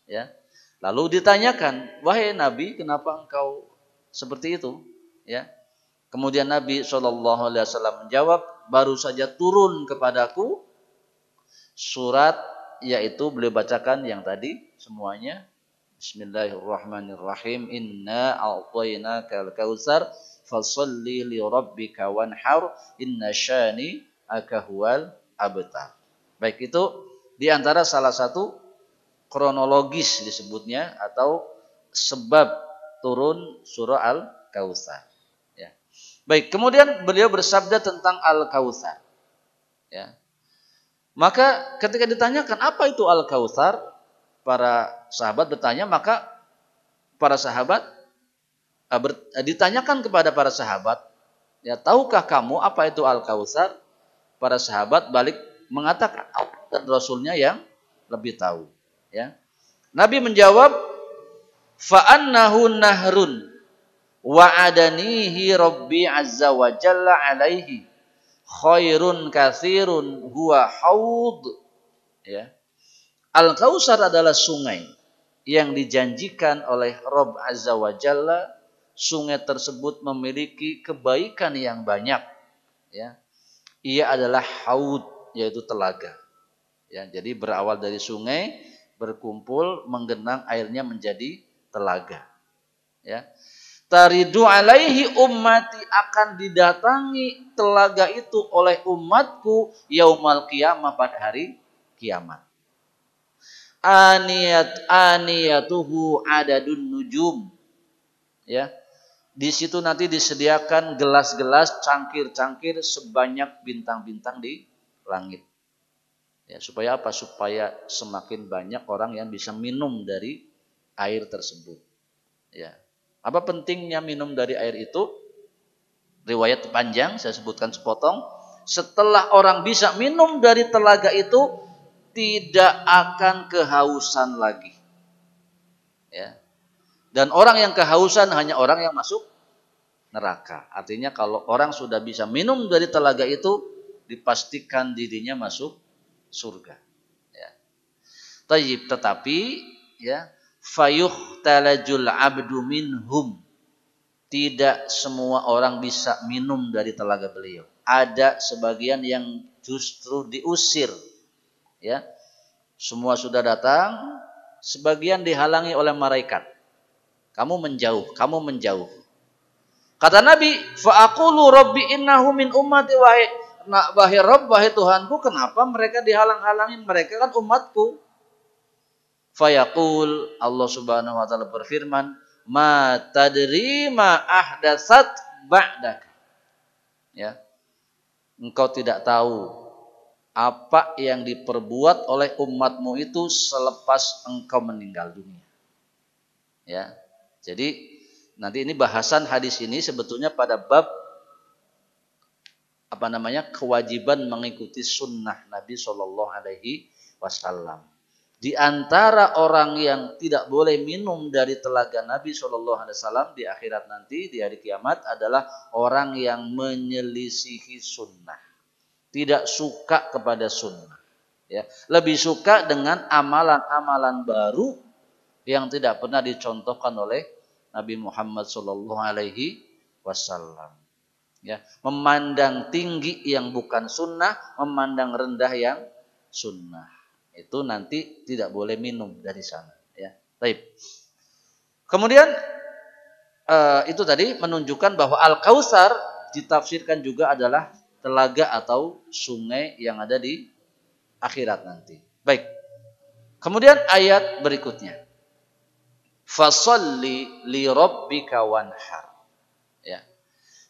Ya. Lalu ditanyakan, wahai Nabi, kenapa engkau seperti itu? Ya. Kemudian Nabi SAW menjawab, baru saja turun kepadaku surat, yaitu beliau bacakan yang tadi semuanya. Bismillahirrahmanirrahim. Inna a'tainakal kautsar fasalli li rabbika wanhar inna syani aka huwal abtar. Baik, itu di antara salah satu kronologis disebutnya atau sebab turun surah Al-Kautsar. Ya. Baik, kemudian beliau bersabda tentang Al-Kautsar. Ya. Maka ketika ditanyakan apa itu Al-Kautsar, para sahabat bertanya, maka para sahabat ditanyakan kepada para sahabat, ya, tahukah kamu apa itu Al-Kautsar? Para sahabat balik mengatakan, Allah dan Rasulnya yang lebih tahu. Ya. Nabi menjawab, fa'annahu nahrun wa'adanihi Rabbi azza wa jalla alaihi khairun katsirun huwa haud. Ya. Al-Kautsar adalah sungai yang dijanjikan oleh Rabb azza wa jalla. Sungai tersebut memiliki kebaikan yang banyak. Ya. Ia adalah haud, yaitu telaga. Ya, jadi berawal dari sungai, berkumpul, menggenang, airnya menjadi telaga. Ya. Taridu alaihi ummati, akan didatangi telaga itu oleh umatku yaumal qiyamah, pada hari kiamat. Aniyatuhu adadun nujum. Ya. Di situ nanti disediakan gelas-gelas, cangkir-cangkir sebanyak bintang-bintang di langit. Ya, supaya apa? Supaya semakin banyak orang yang bisa minum dari air tersebut. Ya. Apa pentingnya minum dari air itu? Riwayat panjang, saya sebutkan sepotong. Setelah orang bisa minum dari telaga itu, tidak akan kehausan lagi. Ya. Dan orang yang kehausan hanya orang yang masuk neraka. Artinya kalau orang sudah bisa minum dari telaga itu, dipastikan dirinya masuk surga. Ya. Tetapi ya, fayuhtalajul abdu minhum. Tidak semua orang bisa minum dari telaga beliau. Ada sebagian yang justru diusir. Ya. Semua sudah datang, sebagian dihalangi oleh malaikat. Kamu menjauh, kamu menjauh. Kata Nabi, fa'aqulu rabbi innahu min ummati, wahai Rabb, wahai Tuhanku, kenapa mereka dihalang-halangi? Mereka kan umatku. Fayaqul, Allah Subhanahu wa taala berfirman, ma tadri ma ahdatsat ba'dak. Ya. Engkau tidak tahu apa yang diperbuat oleh umatmu itu selepas engkau meninggal dunia. Ya. Jadi nanti ini bahasan hadis ini sebetulnya pada bab kewajiban mengikuti sunnah Nabi Shallallahu Alaihi Wasallam. Di antara orang yang tidak boleh minum dari telaga Nabi Shallallahu Alaihi Wasallam di akhirat nanti, di hari kiamat, adalah orang yang menyelisihi sunnah, tidak suka kepada sunnah, ya, lebih suka dengan amalan-amalan baru yang tidak pernah dicontohkan oleh Nabi Muhammad Shallallahu Alaihi Wasallam. Ya, memandang tinggi yang bukan sunnah, memandang rendah yang sunnah. Itu nanti tidak boleh minum dari sana. Ya, baik. Kemudian itu tadi menunjukkan bahwa Al-Kautsar ditafsirkan juga adalah telaga atau sungai yang ada di akhirat nanti. Baik. Kemudian ayat berikutnya. Fasalli li rabbika wanhar. Ya.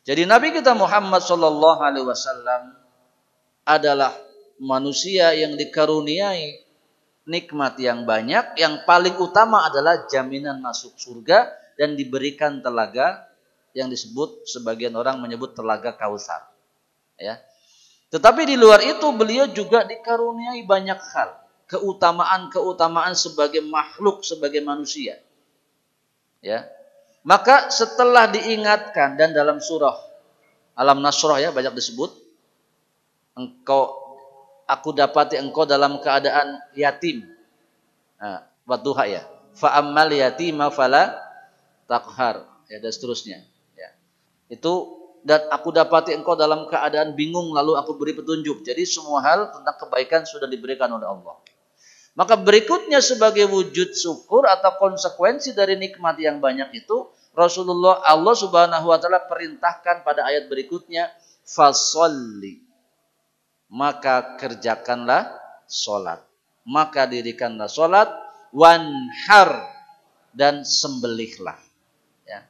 Jadi Nabi kita Muhammad sallallahu alaihi wasallam adalah manusia yang dikaruniai nikmat yang banyak, yang paling utama adalah jaminan masuk surga dan diberikan telaga yang disebut, sebagian orang menyebut telaga Kautsar. Ya. Tetapi di luar itu beliau juga dikaruniai banyak hal, keutamaan-keutamaan sebagai makhluk, sebagai manusia. Ya. Maka setelah diingatkan, dan dalam surah Al-Nasrah ya banyak disebut, aku dapati engkau dalam keadaan yatim. Wadduha ya. Fa ammal yatima fala taqhar, ya, dan seterusnya. Ya. Itu, dan aku dapati engkau dalam keadaan bingung lalu aku beri petunjuk. Jadi semua hal tentang kebaikan sudah diberikan oleh Allah. Maka berikutnya sebagai wujud syukur atau konsekuensi dari nikmat yang banyak itu, Allah Subhanahu wa taala perintahkan pada ayat berikutnya, fasolli, maka kerjakanlah solat, maka dirikanlah solat, wanhar, dan sembelihlah. Ya.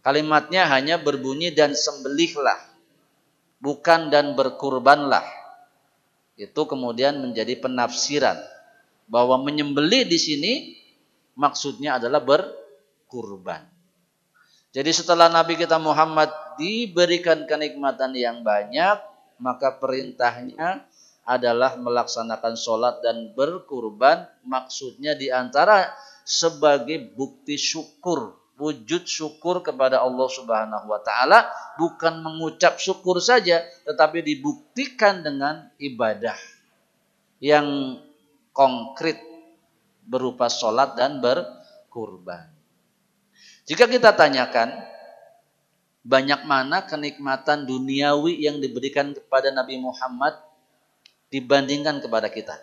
Kalimatnya hanya berbunyi dan sembelihlah, bukan dan berkurbanlah. Itu kemudian menjadi penafsiran bahwa menyembelih di sini maksudnya adalah berkurban. Jadi setelah Nabi kita Muhammad diberikan kenikmatan yang banyak, maka perintahnya adalah melaksanakan sholat dan berkurban. Maksudnya diantara sebagai bukti syukur, wujud syukur kepada Allah Subhanahu wa taala, bukan mengucap syukur saja, tetapi dibuktikan dengan ibadah yang konkret berupa sholat dan berkurban. Jika kita tanyakan, banyak mana kenikmatan duniawi yang diberikan kepada Nabi Muhammad dibandingkan kepada kita?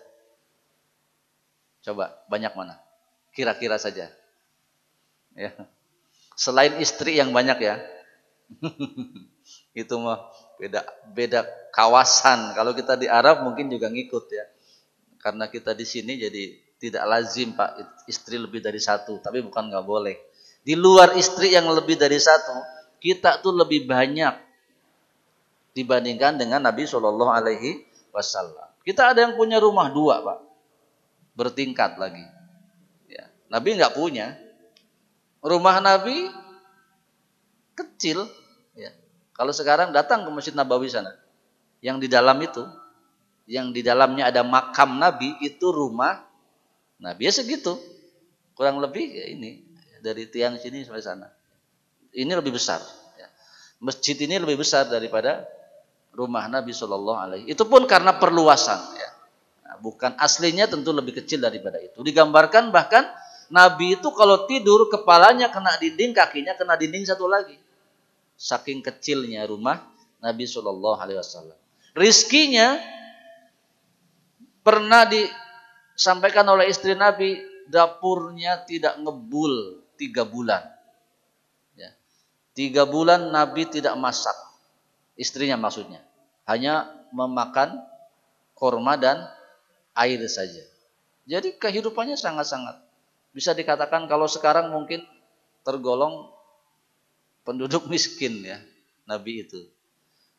Coba, banyak mana? Kira-kira saja. Ya. Selain istri yang banyak ya. Itu mah beda kawasan. Kalau kita di Arab mungkin juga ngikut ya. Karena kita di sini jadi tidak lazim Pak istri lebih dari satu, tapi bukan nggak boleh. Di luar istri yang lebih dari satu, kita tuh lebih banyak dibandingkan dengan Nabi Shallallahu Alaihi Wasallam. Kita ada yang punya rumah 2 Pak, bertingkat lagi. Ya. Nabi nggak punya. Rumah Nabi kecil. Ya. Kalau sekarang datang ke Masjid Nabawi sana, yang di dalam itu, yang di dalamnya ada makam Nabi, itu rumah Nabi. Ya segitu, kurang lebih ya ini dari tiang sini sampai sana. Ini lebih besar. Ya. Masjid ini lebih besar daripada rumah Nabi Shallallahu Alaihi. Itu pun karena perluasan. Ya. Nah, bukan aslinya tentu lebih kecil daripada itu. Digambarkan bahkan Nabi itu kalau tidur kepalanya kena dinding, kakinya kena dinding satu lagi. Saking kecilnya rumah Nabi Shallallahu Alaihi Wasallam. Rizkinya pernah disampaikan oleh istri Nabi, dapurnya tidak ngebul 3 bulan. Ya. 3 bulan Nabi tidak masak, istrinya maksudnya, hanya memakan korma dan air saja. Jadi kehidupannya sangat-sangat bisa dikatakan kalau sekarang mungkin tergolong penduduk miskin ya, Nabi itu.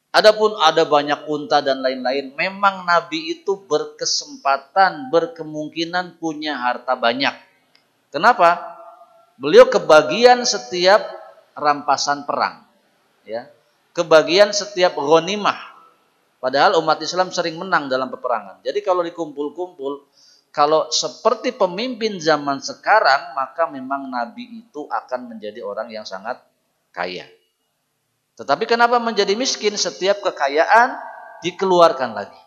Adapun ada banyak unta dan lain-lain, memang Nabi itu berkesempatan, berkemungkinan punya harta banyak. Kenapa? Beliau kebagian setiap rampasan perang, ya, kebagian setiap ghanimah. Padahal umat Islam sering menang dalam peperangan. Jadi kalau dikumpul-kumpul, kalau seperti pemimpin zaman sekarang, maka memang Nabi itu akan menjadi orang yang sangat kaya. Tetapi kenapa menjadi miskin? Setiap kekayaan dikeluarkan lagi.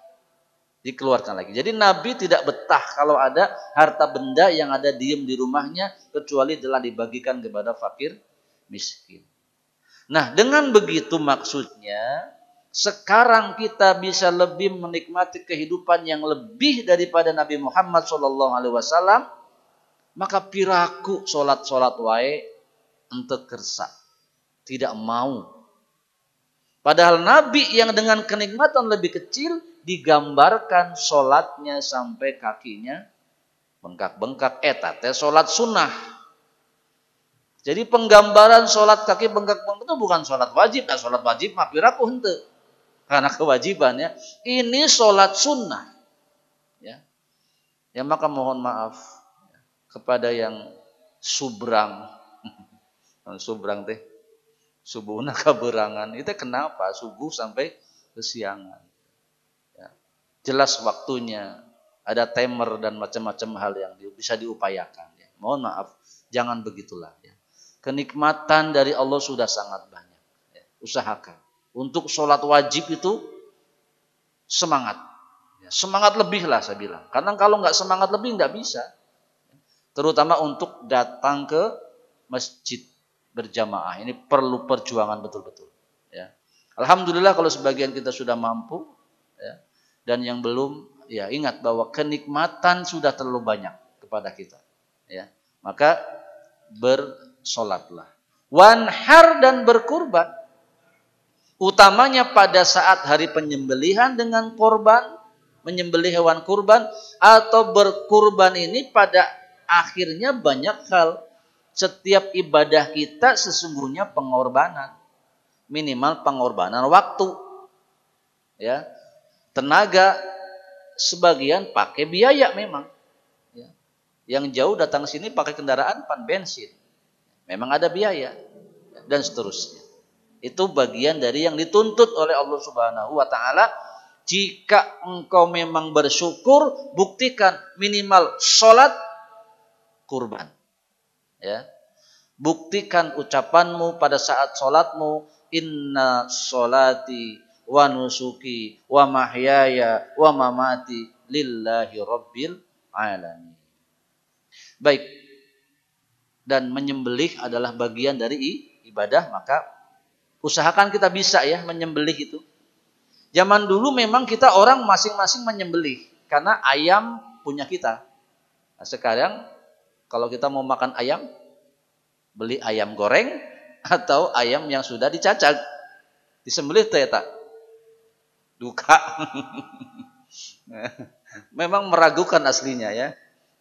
Dikeluarkan lagi. Jadi Nabi tidak betah kalau ada harta benda yang ada diem di rumahnya, kecuali telah dibagikan kepada fakir miskin. Nah, dengan begitu maksudnya, sekarang kita bisa lebih menikmati kehidupan yang lebih daripada Nabi Muhammad SAW, maka piraku solat-solat wae ente kersa. Tidak mau. Padahal Nabi yang dengan kenikmatan lebih kecil digambarkan sholatnya sampai kakinya bengkak-bengkak. Teh sholat sunnah. Jadi penggambaran sholat kaki bengkak-bengkak itu bukan sholat wajib. Nah, sholat wajib mah piraku henteu. Karena kewajibannya. Ini sholat sunnah. Ya, maka mohon maaf kepada yang subrang. Subrang teh. Subuhna kaberangan. Itu kenapa? Subuh sampai kesiangan. Ya. Jelas waktunya. Ada timer dan macam-macam hal yang bisa diupayakan. Ya. Mohon maaf. Jangan begitulah. Ya. Kenikmatan dari Allah sudah sangat banyak. Ya. Usahakan. Untuk sholat wajib itu semangat. Ya. Semangat lebih lah saya bilang. Karena kalau nggak semangat lebih nggak bisa. Terutama untuk datang ke masjid berjamaah. Ini perlu perjuangan betul-betul. Ya. Alhamdulillah kalau sebagian kita sudah mampu, ya, dan yang belum, ya ingat bahwa kenikmatan sudah terlalu banyak kepada kita. Ya. Maka bersolatlah. Wanhar dan berkurban. Utamanya pada saat hari penyembelihan dengan korban, menyembelih hewan kurban, atau berkurban ini pada akhirnya banyak hal. Setiap ibadah kita sesungguhnya pengorbanan. Minimal pengorbanan waktu. Ya. Tenaga sebagian pakai biaya memang. Ya. Yang jauh datang sini pakai kendaraan pan bensin. Memang ada biaya dan seterusnya. Itu bagian dari yang dituntut oleh Allah Subhanahu wa taala. Jika engkau memang bersyukur, buktikan minimal sholat kurban. Ya. Buktikan ucapanmu pada saat sholatmu, inna sholati wa nusuki wa mahyaya wa mamati lillahi rabbil alamin. Baik. Dan menyembelih adalah bagian dari ibadah, maka usahakan kita bisa ya menyembelih itu. Zaman dulu memang kita orang masing-masing menyembelih karena ayam punya kita. Nah, sekarang kalau kita mau makan ayam, Beli ayam goreng atau ayam yang sudah dicacah. Disembelih teh tak? Duka. Memang meragukan aslinya ya.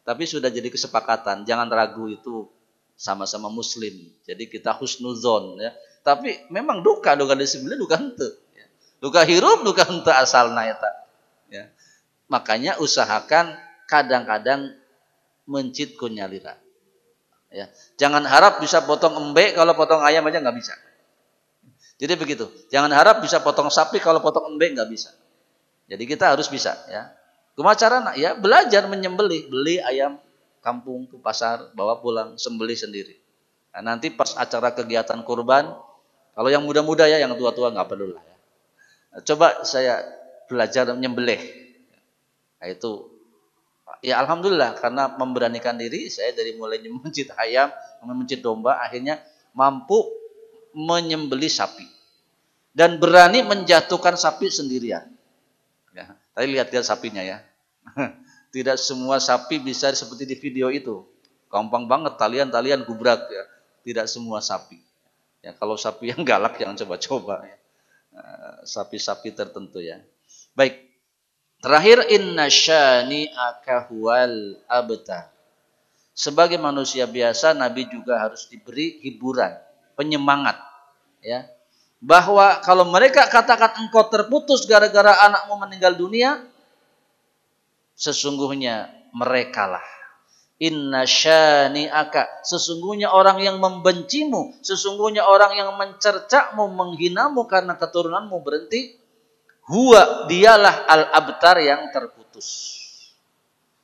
Tapi sudah jadi kesepakatan. Jangan ragu, itu sama-sama muslim. Jadi kita husnuzon ya. Tapi memang duka disembelih duka henteu. Ya. Duka hirup, duka henteu asalna eta. Ya. Makanya usahakan kadang-kadang mencit kunyalira. Ya. Jangan harap bisa potong embe, kalau potong ayam aja nggak bisa. Jadi begitu. Jangan harap bisa potong sapi, kalau potong embe nggak bisa. Jadi kita harus bisa ya. Kumaha carana? Ya belajar menyembelih, beli ayam kampung ke pasar, bawa pulang, sembelih sendiri. Nah, nanti pas acara kegiatan kurban, kalau yang muda-muda ya, yang tua-tua nggak perlu lah ya. Nah, coba saya belajar menyembelih. Nah, itu ya alhamdulillah, karena memberanikan diri, saya dari mulai mencit ayam, mencit domba, akhirnya mampu menyembelih sapi dan berani menjatuhkan sapi sendirian. Ya, tadi lihat-lihat sapinya ya. Tidak semua sapi bisa seperti di video itu. Gampang banget talian-talian gubrak ya. Tidak semua sapi. Ya, kalau sapi yang galak jangan coba-coba ya. Sapi-sapi tertentu ya. Baik. Terakhir, inna syani akahual abtar. Sebagai manusia biasa, Nabi juga harus diberi hiburan, penyemangat ya. Bahwa kalau mereka katakan engkau terputus gara-gara anakmu meninggal dunia, sesungguhnya merekalah. Inna syani'aka, sesungguhnya orang yang membencimu, sesungguhnya orang yang mencercakmu, menghinamu karena keturunanmu berhenti, huwa, dialah al-abtar, yang terputus.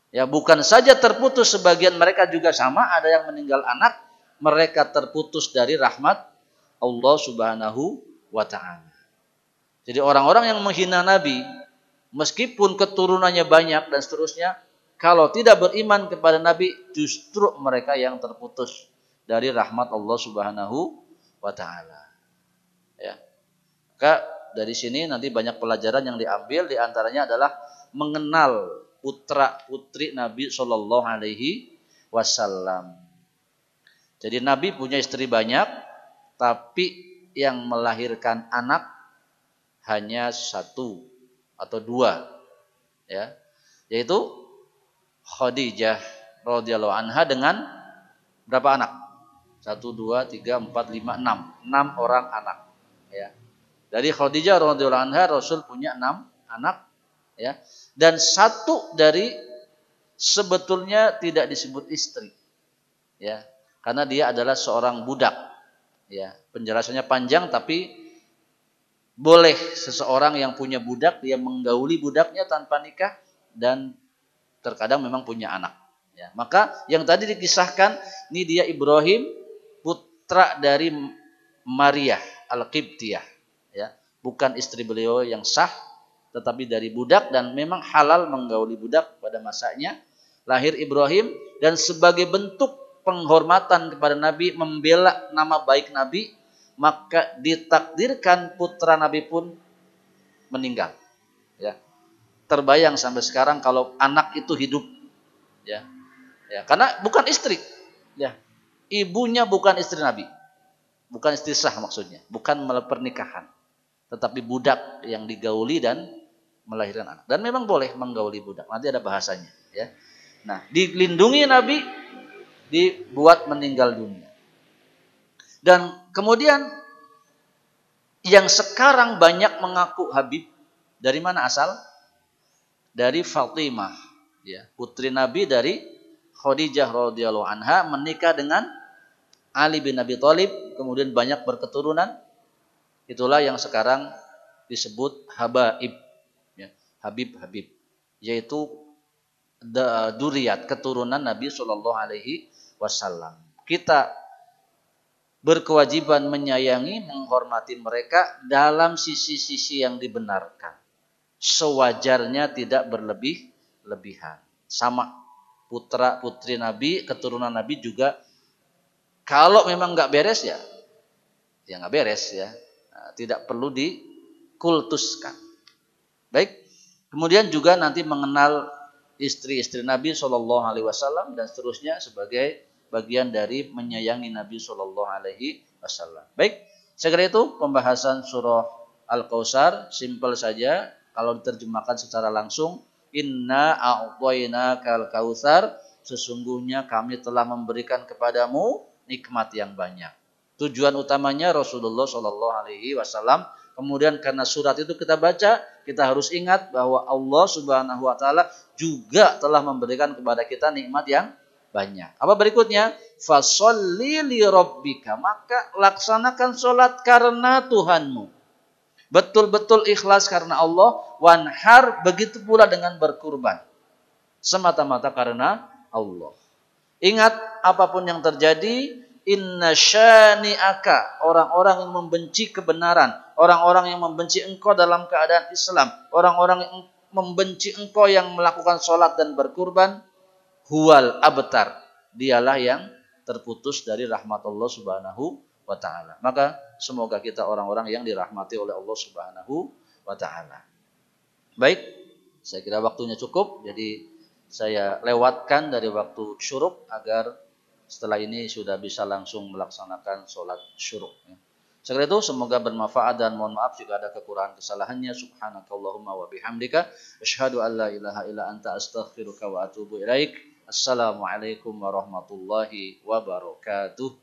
Ya, bukan saja terputus, sebagian mereka juga sama, ada yang meninggal anak, mereka terputus dari rahmat Allah Subhanahu wa ta'ala. Jadi orang-orang yang menghina Nabi, meskipun keturunannya banyak dan seterusnya, kalau tidak beriman kepada Nabi, justru mereka yang terputus dari rahmat Allah Subhanahu wa ta'ala. Ya. Maka dari sini nanti banyak pelajaran yang diambil, diantaranya adalah mengenal putra putri Nabi Shallallahu Alaihi Wasallam. Jadi Nabi punya istri banyak, tapi yang melahirkan anak hanya satu atau dua, ya, yaitu Khadijah radhiyallahu anha dengan berapa anak? 1, 2, 3, 4, 5, 6. 6 orang anak. Ya. Dari Khadijah radhiyallahu anha Rasul punya 6 anak, ya. Dan satu dari sebetulnya tidak disebut istri, ya, karena dia adalah seorang budak. Ya, penjelasannya panjang, tapi boleh seseorang yang punya budak dia menggauli budaknya tanpa nikah, dan terkadang memang punya anak. Ya, maka yang tadi dikisahkan ini dia Ibrahim, putra dari Maria Al-Qibtiyah, ya, bukan istri beliau yang sah, tetapi dari budak, dan memang halal menggauli budak pada masanya. Lahir Ibrahim, dan sebagai bentuk penghormatan kepada Nabi, membela nama baik Nabi, maka ditakdirkan putra Nabi pun meninggal. Ya, terbayang sampai sekarang kalau anak itu hidup, ya, ya, karena bukan istri, ya, ibunya bukan istri Nabi, bukan istri sah maksudnya, bukan pernikahan, tetapi budak yang digauli dan melahirkan anak. Dan memang boleh menggauli budak, nanti ada bahasanya, ya. Nah, dilindungi Nabi, dibuat meninggal dunia. Dan kemudian yang sekarang banyak mengaku Habib, dari mana asal? Dari Fatimah, ya, putri Nabi dari Khadijah radhiyallahu anha, menikah dengan Ali bin Abi Thalib, kemudian banyak berketurunan. Itulah yang sekarang disebut habaib, ya, Habib, yaitu duriyat, keturunan Nabi Shallallahu Alaihi Wasallam. Kita berkewajiban menyayangi, menghormati mereka dalam sisi-sisi yang dibenarkan, sewajarnya, tidak berlebih-lebihan. Sama putra putri Nabi, keturunan Nabi juga, kalau memang nggak beres ya nggak beres, ya. Nah, tidak perlu dikultuskan. Baik, kemudian juga nanti mengenal istri-istri Nabi Shallallahu Alaihi Wasallam dan seterusnya sebagai bagian dari menyayangi Nabi Shallallahu Alaihi Wasallam. Baik, segera itu pembahasan surah Al-Kautsar, simpel saja kalau diterjemahkan secara langsung. Inna a'tainakal kautsar, sesungguhnya kami telah memberikan kepadamu nikmat yang banyak. Tujuan utamanya Rasulullah Shallallahu Alaihi Wasallam. Kemudian karena surat itu kita baca, kita harus ingat bahwa Allah Subhanahu Wa Taala juga telah memberikan kepada kita nikmat yang banyak. Apa berikutnya? Fasholli li rabbika, maka laksanakan sholat karena Tuhanmu. Betul-betul ikhlas karena Allah. Wanhar, begitu pula dengan berkurban. Semata-mata karena Allah. Ingat, apapun yang terjadi, inna syani'aka, orang-orang yang membenci kebenaran, orang-orang yang membenci engkau dalam keadaan Islam, orang-orang yang membenci engkau yang melakukan sholat dan berkurban, huwal abtar, dialah yang terputus dari rahmat Allah Subhanahu wa ta'ala. Maka semoga kita orang-orang yang dirahmati oleh Allah Subhanahu wa ta'ala. Baik, saya kira waktunya cukup, jadi saya lewatkan dari waktu syuruk agar setelah ini sudah bisa langsung melaksanakan sholat syuruk. Setelah itu semoga bermanfaat dan mohon maaf jika ada kekurangan kesalahannya. Subhanakallahumma wa bihamdika asyhadu an la ilaha illa anta astaghfiruka wa atubu ilaik. Assalamualaikum warahmatullahi wabarakatuh.